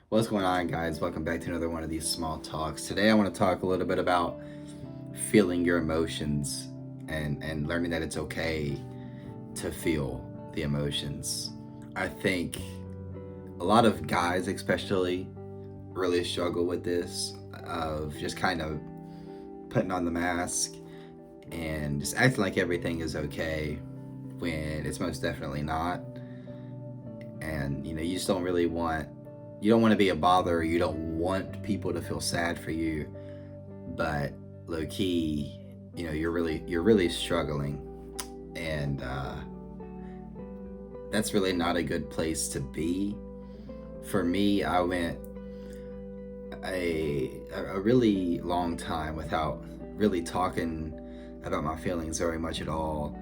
What's going on, guys? Welcome back to another one of these small talks. Today, I want to talk a little bit about feeling your emotions and learning that it's okay to feel the emotions. I think a lot of guys, especially, really struggle with this of just kind of putting on the mask and just acting like everything is okay when it's most definitely not. And you just don't really want you don't want to be a bother, you don't want people to feel sad for you, but low key, you're really struggling, and that's really not a good place to be. For me, I went a really long time without really talking about my feelings very much at all.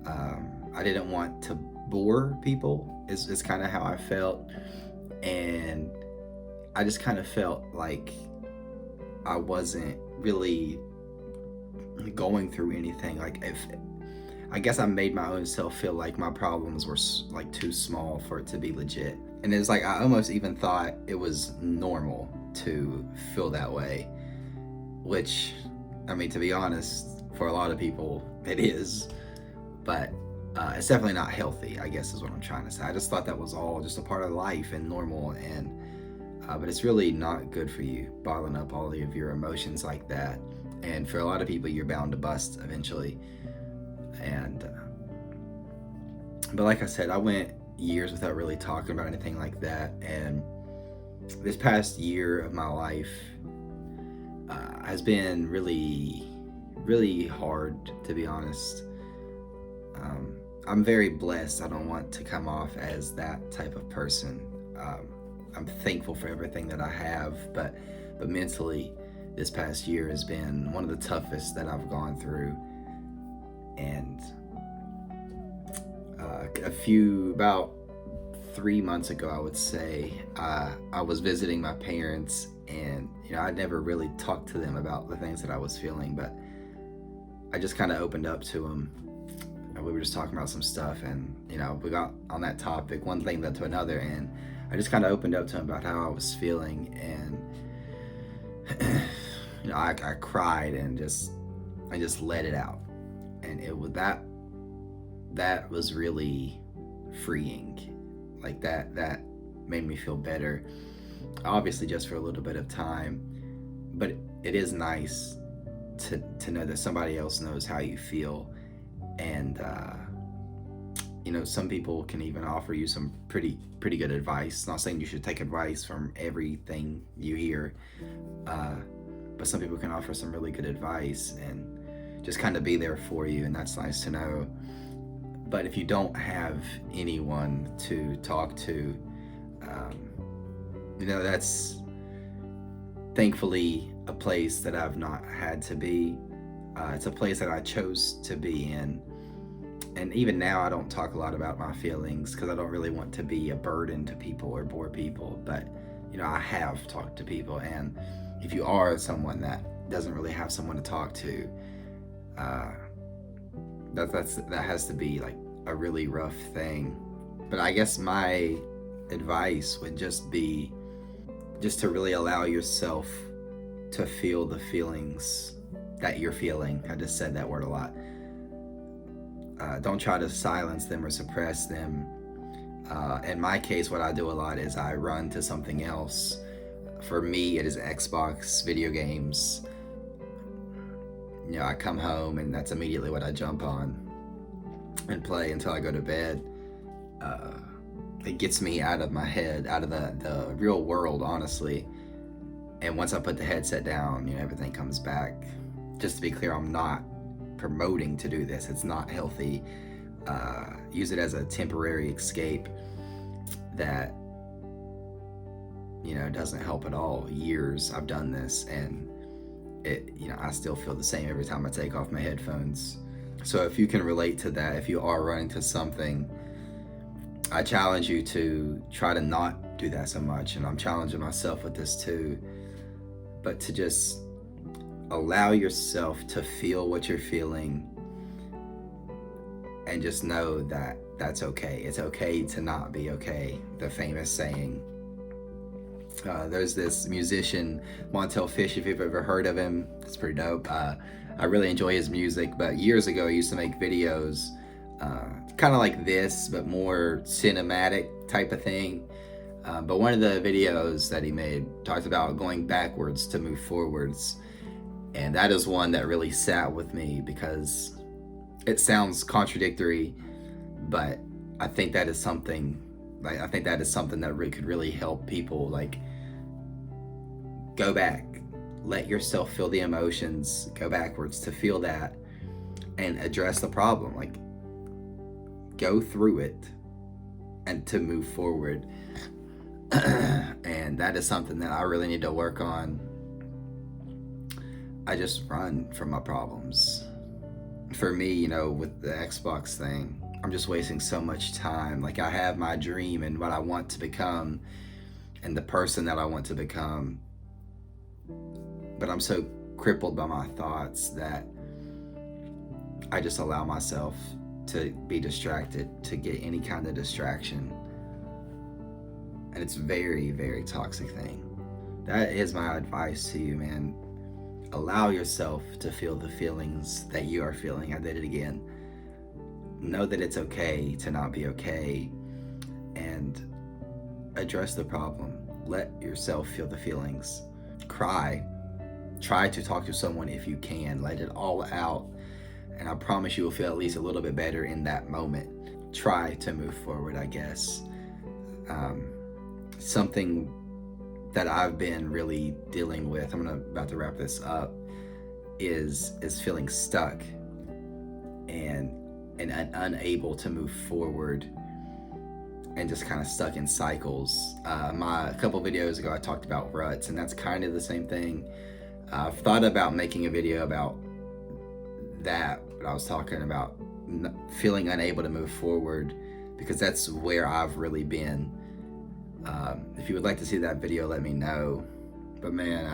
I didn't want to bore people. Is kind of how I felt, and I just kind of felt like I wasn't really going through anything. Like, if I guess I made my own self feel like my problems were like too small for it to be legit. And it's like I almost even thought it was normal to feel that way, which, I mean, to be honest, for a lot of people, it is. But it's definitely not healthy, I guess is what I'm trying to say. I just thought that was all just a part of life and normal, and but it's really not good for you bottling up all of your emotions like that. And for a lot of people, you're bound to bust eventually. And but like I said, I went years without really talking about anything like that, and this past year of my life has been really hard, to be honest. I'm very blessed. I don't want to come off as that type of person. I'm thankful for everything that I have, but mentally, this past year has been one of the toughest that I've gone through. And about 3 months ago, I would say, I was visiting my parents, and I'd never really talked to them about the things that I was feeling, but I just kind of opened up to them. We were just talking about some stuff, and we got on that topic. One thing led to another, and I just kind of opened up to him about how I was feeling, and I cried and I just let it out, and it was that was really freeing. Like that made me feel better. Obviously, just for a little bit of time, but it is nice to know that somebody else knows how you feel. And some people can even offer you some pretty good advice. Not saying you should take advice from everything you hear, but some people can offer some really good advice and just kind of be there for you, and that's nice to know. But if you don't have anyone to talk to, that's thankfully a place that I've not had to be. It's a place that I chose to be in. And even now, I don't talk a lot about my feelings because I don't really want to be a burden to people or bore people. But, I have talked to people. And if you are someone that doesn't really have someone to talk to, that has to be like a really rough thing. But I guess my advice would just be just to really allow yourself to feel the feelings that you're feeling. I just said that word a lot. Don't try to silence them or suppress them. In my case, what I do a lot is I run to something else. For me, it is Xbox, video games. I come home and that's immediately what I jump on and play until I go to bed. It gets me out of my head, out of the real world, honestly. And once I put the headset down, everything comes back. Just to be clear, I'm not promoting to do this. It's not healthy. Use it as a temporary escape that doesn't help at all. Years I've done this, and it I still feel the same every time I take off my headphones. So if you can relate to that, if you are running to something, I challenge you to try to not do that so much. And I'm challenging myself with this too, but to just allow yourself to feel what you're feeling, and just know that that's okay. It's okay to not be okay. The famous saying. There's this musician, Montel Fish, if you've ever heard of him. It's pretty dope. I really enjoy his music, but years ago, he used to make videos kind of like this, but more cinematic type of thing. But one of the videos that he made talked about going backwards to move forwards. And that is one that really sat with me because it sounds contradictory, but I think that is something that could really help people. Like, go back, let yourself feel the emotions, go backwards to feel that and address the problem. Like, go through it and to move forward. And that is something that I really need to work on. I just run from my problems. For me, with the Xbox thing, I'm just wasting so much time. Like, I have my dream and what I want to become and the person that I want to become, but I'm so crippled by my thoughts that I just allow myself to be distracted, to get any kind of distraction. And it's a very, very toxic thing. That is my advice to you, man. Allow yourself to feel the feelings that you are feeling. I did it again. Know that it's okay to not be okay, and address the problem. Let yourself feel the feelings. Cry. Try to talk to someone if you can. Let it all out. And I promise you will feel at least a little bit better in that moment. Try to move forward, I guess. Something that I've been really dealing with, about to wrap this up, is feeling stuck and unable to move forward, and just kind of stuck in cycles. A couple videos ago I talked about ruts, and that's kind of the same thing. I've thought about making a video about that, but I was talking about feeling unable to move forward because that's where I've really been. If you would like to see that video, let me know. But man,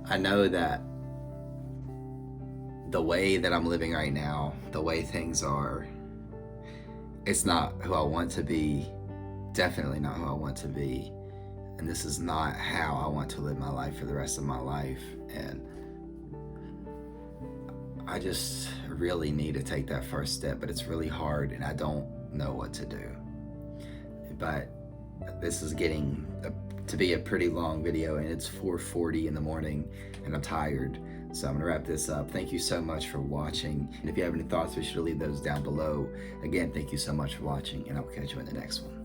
I know that the way that I'm living right now, the way things are, it's not who I want to be. Definitely not who I want to be. And this is not how I want to live my life for the rest of my life. And I just really need to take that first step, but it's really hard and I don't know what to do. But this is getting to be a pretty long video, and it's 4:40 in the morning and I'm tired. So I'm gonna wrap this up. Thank you so much for watching. And if you have any thoughts, be sure to leave those down below. Again, thank you so much for watching, and I'll catch you in the next one.